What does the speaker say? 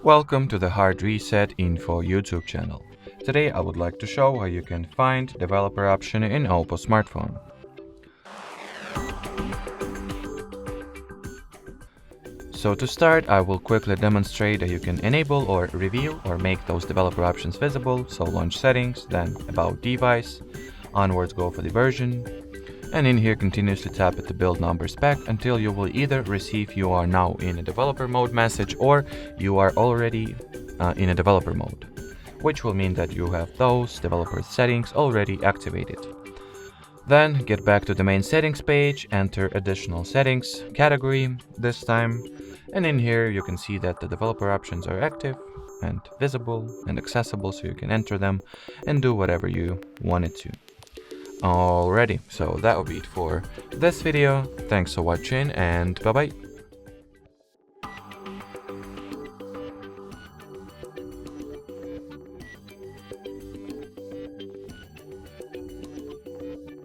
Welcome to the HardReset.Info YouTube channel. Today I would like to show how you can find developer option in OPPO smartphone. So to start, I will quickly demonstrate how you can enable or reveal or make those developer options visible. So launch settings, then about device, onwards go for the version, and in here continuously tap at the build number spec until you will either receive you are now in a developer mode message or you are already in a developer mode, which will mean that you have those developer settings already activated. Then get back to the main settings page, enter additional settings category this time, and in here you can see that the developer options are active and visible and accessible, so you can enter them and do whatever you wanted to. Alrighty, so that will be it for this video. Thanks for watching and bye bye.